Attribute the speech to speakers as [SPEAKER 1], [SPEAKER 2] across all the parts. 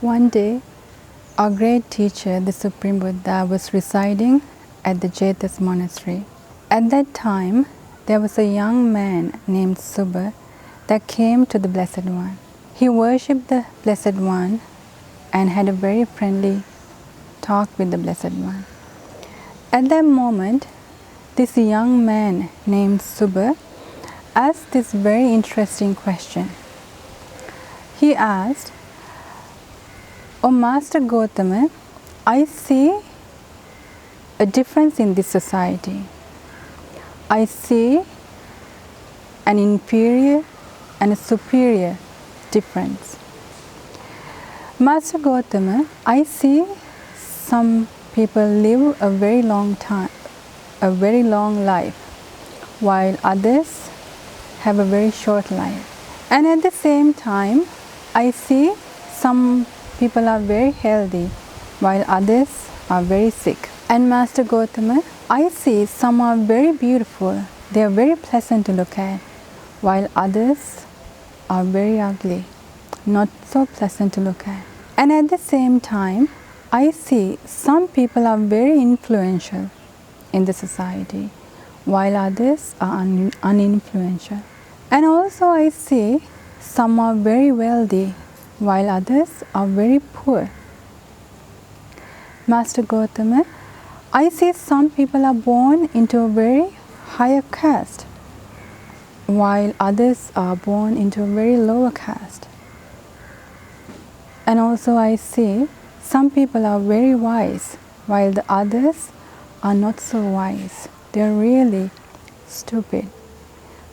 [SPEAKER 1] One day, our great teacher, the Supreme Buddha, was residing at the Jetas monastery. At that time, there was a young man named Suba that came to the Blessed One. He worshipped the Blessed One and had a very friendly talk with the Blessed One. At that moment, this young man named Suba asked this very interesting question. He asked, "Oh Master Gautama, I see a difference in this society. I see an inferior and a superior difference. Master Gautama, I see some people live a very long time, a very long life, while others have a very short life. And at the same time, I see some people are very healthy, while others are very sick. And Master Gautama, I see some are very beautiful, they are very pleasant to look at, while others are very ugly, not so pleasant to look at. And at the same time, I see some people are very influential in the society, while others are uninfluential. And also I see some are very wealthy, while others are very poor. Master Gautama, I see some people are born into a very higher caste, while others are born into a very lower caste. And also I see some people are very wise, while the others are not so wise. They are really stupid.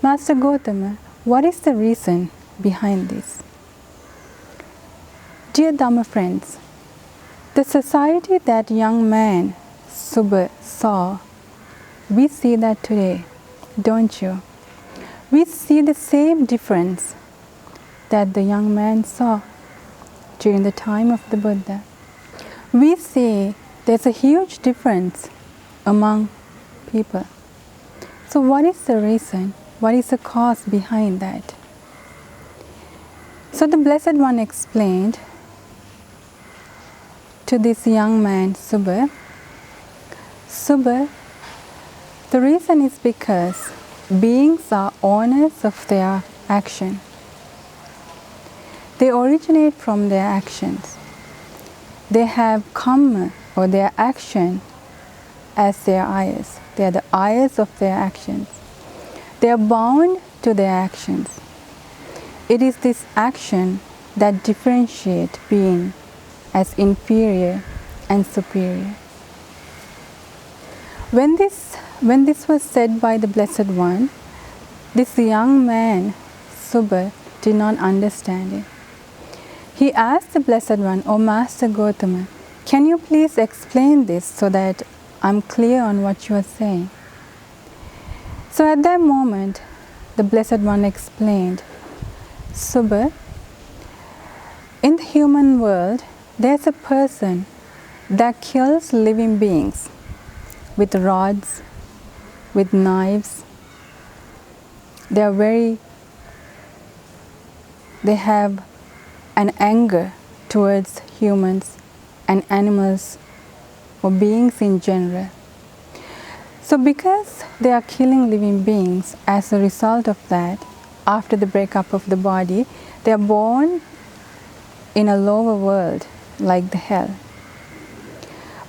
[SPEAKER 1] Master Gautama, what is the reason behind this?" Dear Dhamma friends, the society that young man Suba saw, we see that today, don't you? We see the same difference that the young man saw during the time of the Buddha. We see there's a huge difference among people. So what is the reason? What is the cause behind that? So the Blessed One explained to this young man, Suba, "Suba, the reason is because beings are owners of their action. They originate from their actions. They have karma or their action as their ayahs. They are the ayahs of their actions. They are bound to their actions. It is this action that differentiates being as inferior and superior." When this was said by the Blessed One, this young man, Suba, did not understand it. He asked the Blessed One, "Oh Master Gautama, can you please explain this so that I'm clear on what you are saying?" So at that moment, the Blessed One explained, "Suba, in the human world, there's a person that kills living beings with rods, with knives. They have an anger towards humans and animals or beings in general. So because they are killing living beings, as a result of that, after the breakup of the body, they are born in a lower world like the hell.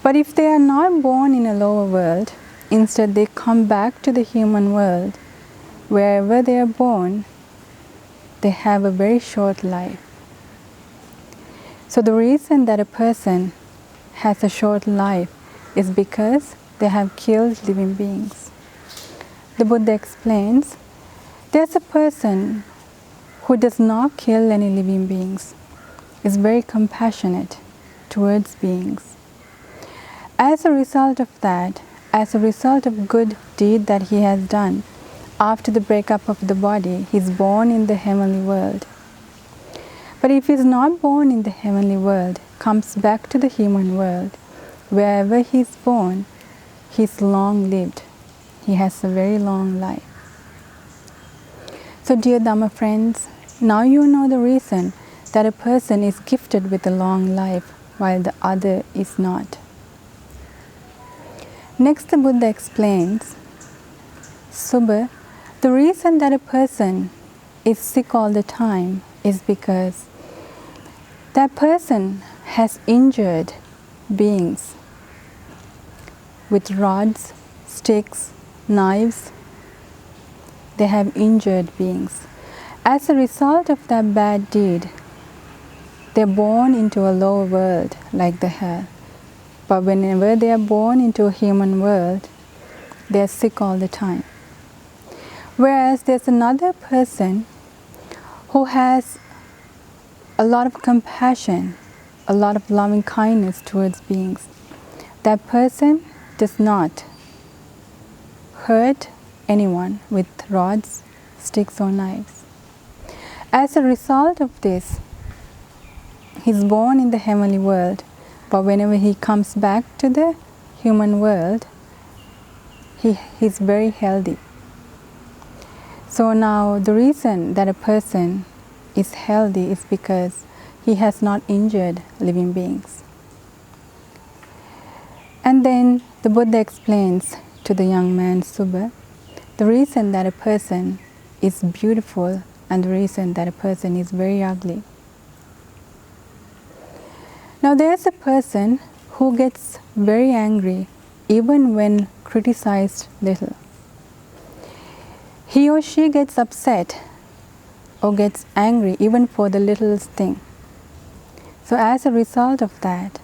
[SPEAKER 1] But if they are not born in a lower world, instead they come back to the human world, wherever they are born, they have a very short life. So the reason that a person has a short life is because they have killed living beings." The Buddha explains, there's a person who does not kill any living beings, is very compassionate towards beings. As a result of that, as a result of good deed that he has done, after the breakup of the body, he is born in the heavenly world. But if he is not born in the heavenly world, comes back to the human world, wherever he is born, he is long-lived. He has a very long life. So dear Dhamma friends, now you know the reason that a person is gifted with a long life while the other is not. Next, the Buddha explains, Suba, the reason that a person is sick all the time is because that person has injured beings with rods, sticks, knives. They have injured beings. As a result of that bad deed, they're born into a lower world like the hell. But whenever they are born into a human world, they are sick all the time. Whereas there's another person who has a lot of compassion, a lot of loving kindness towards beings. That person does not hurt anyone with rods, sticks or knives. As a result of this, he's born in the heavenly world, but whenever he comes back to the human world, he's very healthy. So now the reason that a person is healthy is because he has not injured living beings. And then the Buddha explains to the young man Suba the reason that a person is beautiful and the reason that a person is very ugly. Now there's a person who gets very angry even when criticized little. He or she gets upset or gets angry even for the littlest thing. So as a result of that,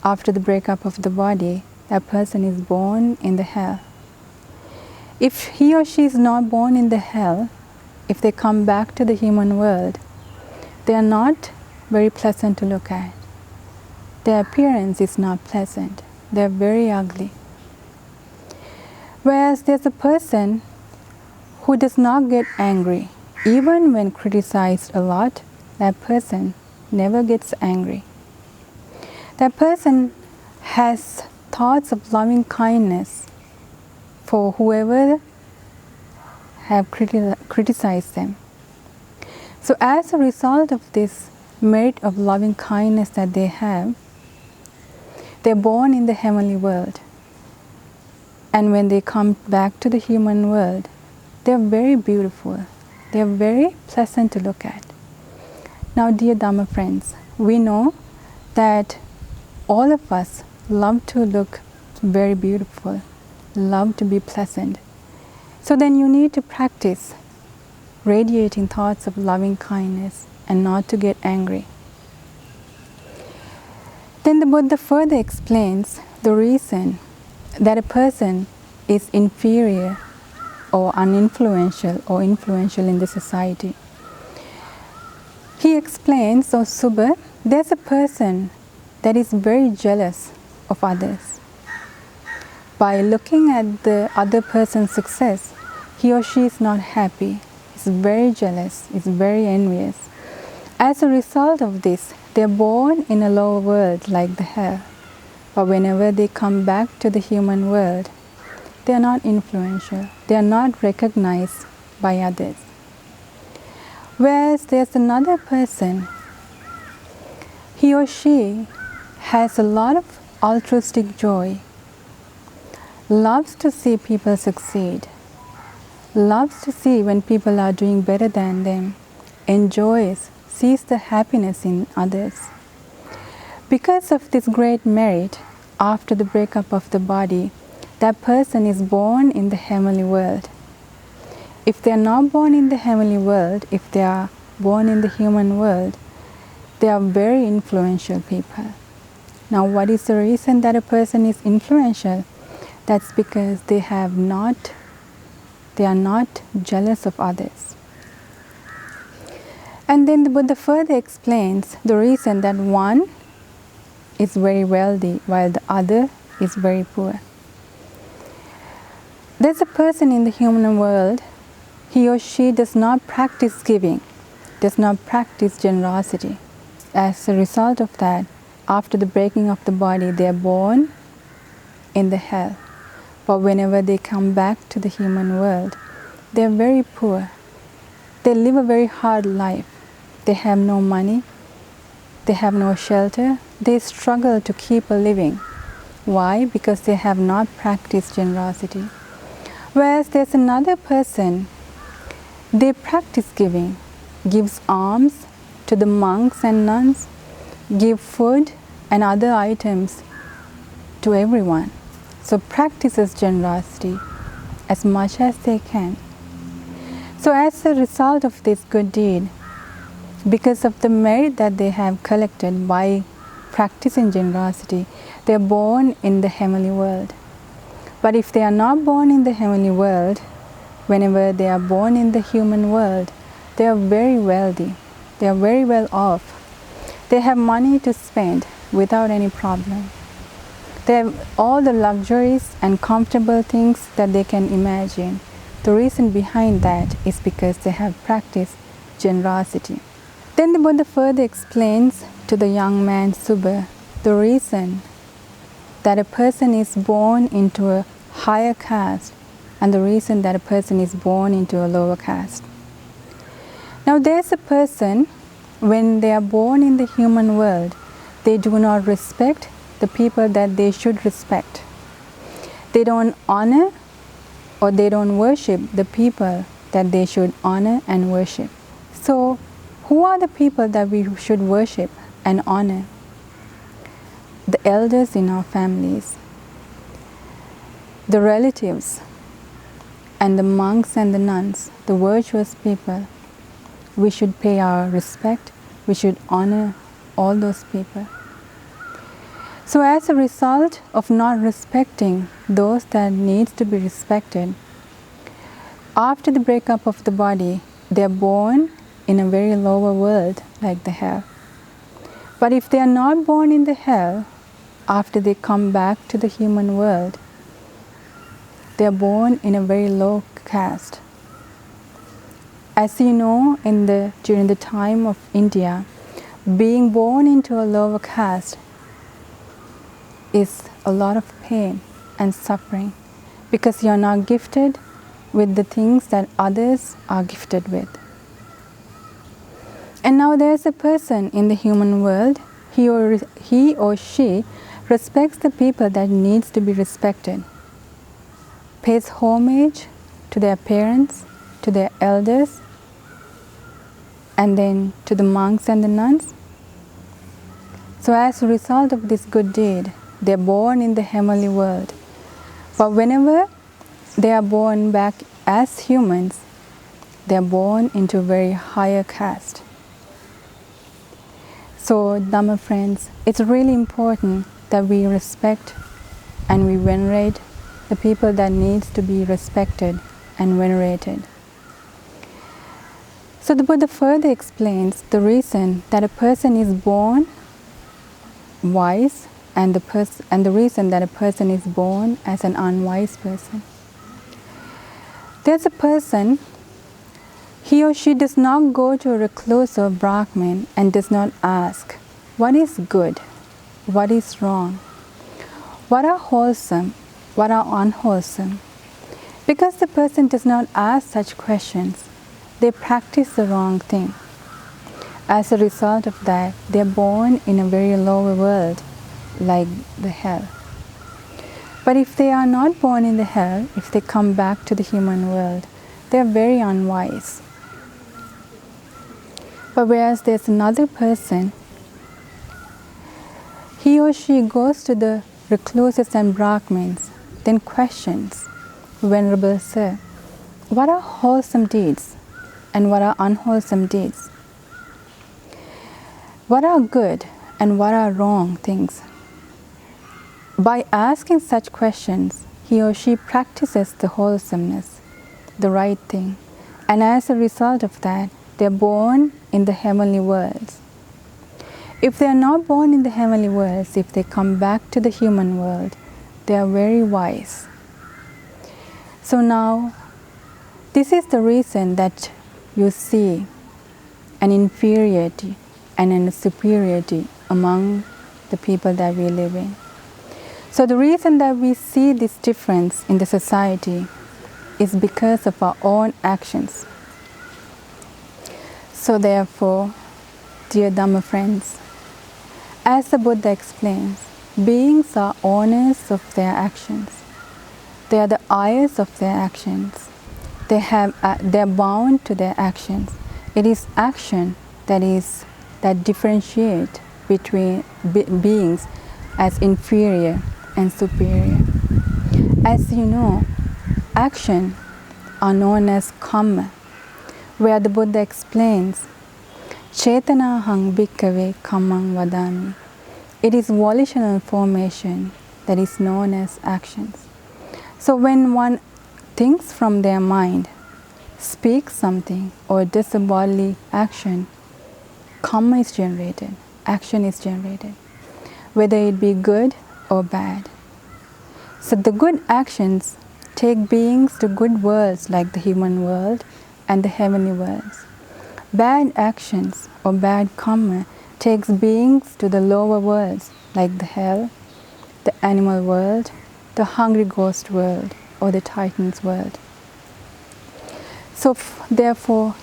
[SPEAKER 1] after the breakup of the body, that person is born in the hell. If he or she is not born in the hell, if they come back to the human world, they are not very pleasant to look at. Their appearance is not pleasant. They are very ugly. Whereas there's a person who does not get angry. Even when criticized a lot, that person never gets angry. That person has thoughts of loving kindness for whoever have criticized them. So as a result of this merit of loving kindness that they have, they're born in the heavenly world. And when they come back to the human world, they're very beautiful. They're very pleasant to look at. Now, dear Dhamma friends, we know that all of us love to look very beautiful, love to be pleasant. So then you need to practice radiating thoughts of loving kindness and not to get angry. Then the Buddha further explains the reason that a person is inferior or uninfluential or influential in the society. He explains, so Suba, there's a person that is very jealous of others. By looking at the other person's success, he or she is not happy, is very jealous, is very envious. As a result of this, they are born in a lower world like the hell. But whenever they come back to the human world, they are not influential. They are not recognized by others. Whereas there's another person, he or she has a lot of altruistic joy, loves to see people succeed, loves to see when people are doing better than them, enjoys, sees the happiness in others. Because of this great merit, after the breakup of the body, that person is born in the heavenly world. If they are not born in the heavenly world, if they are born in the human world, they are very influential people. Now, what is the reason that a person is influential? That's because they are not jealous of others. And then the Buddha further explains the reason that one is very wealthy while the other is very poor. There's a person in the human world, he or she does not practice giving, does not practice generosity. As a result of that, after the breaking of the body, they are born in the hell. But whenever they come back to the human world, they are very poor. They live a very hard life. they have no money, they have no shelter, they struggle to keep a living. Why? Because they have not practiced generosity. Whereas there's another person, they practice giving, gives alms to the monks and nuns, give food and other items to everyone. So practices generosity as much as they can. So as a result of this good deed, because of the merit that they have collected by practicing generosity, they are born in the heavenly world. But if they are not born in the heavenly world, whenever they are born in the human world, they are very wealthy, they are very well off. They have money to spend without any problem. They have all the luxuries and comfortable things that they can imagine. The reason behind that is because they have practiced generosity. Then the Buddha further explains to the young man Suba the reason that a person is born into a higher caste and the reason that a person is born into a lower caste. Now there's a person, when they are born in the human world, they do not respect the people that they should respect. They don't honor or they don't worship the people that they should honor and worship. So who are the people that we should worship and honor? The elders in our families, the relatives, and the monks and the nuns, the virtuous people. We should pay our respect, we should honor all those people. So as a result of not respecting those that needs to be respected, after the breakup of the body, they are born in a very lower world like the hell. But if they are not born in the hell, after they come back to the human world, they are born in a very low caste. As you know, during the time of India, being born into a lower caste is a lot of pain and suffering because you are not gifted with the things that others are gifted with. And now there's a person in the human world, he or she respects the people that needs to be respected, pays homage to their parents, to their elders, and then to the monks and the nuns. So as a result of this good deed, they are born in the heavenly world. But whenever they are born back as humans, they are born into a very higher caste. So Dhamma friends, it's really important that we respect and we venerate the people that needs to be respected and venerated. So the Buddha further explains the reason that a person is born wise and the reason that a person is born as an unwise person. There's a person, he or she does not go to a recluse or Brahmin and does not ask, what is good? What is wrong? What are wholesome? What are unwholesome? Because the person does not ask such questions, they practice the wrong thing. As a result of that, they are born in a very lower world, like the hell. But if they are not born in the hell, if they come back to the human world, they are very unwise. But whereas there's another person, he or she goes to the recluses and Brahmins, then questions, Venerable Sir, what are wholesome deeds and what are unwholesome deeds? What are good and what are wrong things? By asking such questions, he or she practices the wholesomeness, the right thing, and as a result of that, they are born in the heavenly worlds. If they are not born in the heavenly worlds, if they come back to the human world, they are very wise. So now, this is the reason that you see an inferiority and a superiority among the people that we live in. So the reason that we see this difference in the society is because of our own actions. So therefore, Dear Dhamma friends, as the Buddha explains, beings are owners of their actions. They are the eyes of their actions. They're bound to their actions. It is action that differentiate between beings as inferior and superior. As you know, action are known as karma, where the Buddha explains, Chetanahang bhikkhave kammang vadami. It is volitional formation that is known as actions. So when one thinks from their mind, speaks something, or does a bodily action, karma is generated, action is generated, whether it be good or bad. So the good actions take beings to good worlds like the human world and the heavenly worlds. Bad actions or bad karma takes beings to the lower worlds like the hell, the animal world, the hungry ghost world, or the Titan's world. So therefore,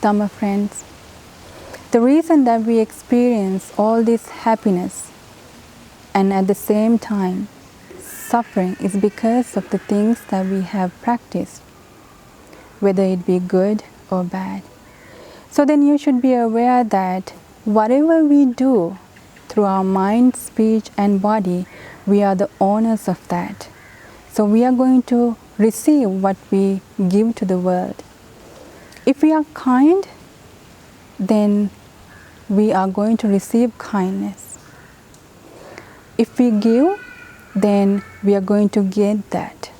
[SPEAKER 1] Dhamma friends, the reason that we experience all this happiness and at the same time suffering is because of the things that we have practiced, whether it be good or bad. So then you should be aware that whatever we do through our mind, speech, and body, we are the owners of that. So we are going to receive what we give to the world. If we are kind, then we are going to receive kindness. If we give, then we are going to get that.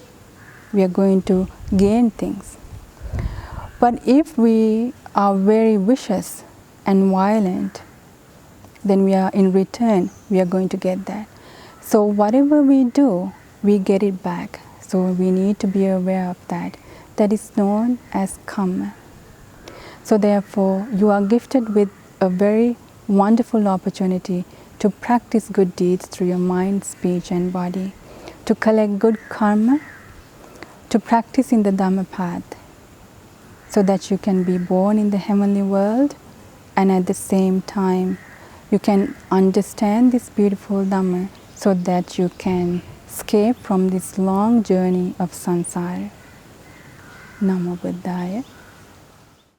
[SPEAKER 1] We are going to gain things. But if we are very vicious and violent, then in return, we are going to get that. So whatever we do, we get it back. So we need to be aware of that. That is known as karma. So therefore, you are gifted with a very wonderful opportunity to practice good deeds through your mind, speech, and body, to collect good karma, to practice in the Dhamma path, so that you can be born in the heavenly world, and at the same time, you can understand this beautiful Dhamma so that you can escape from this long journey of samsara. Namo Buddhaya.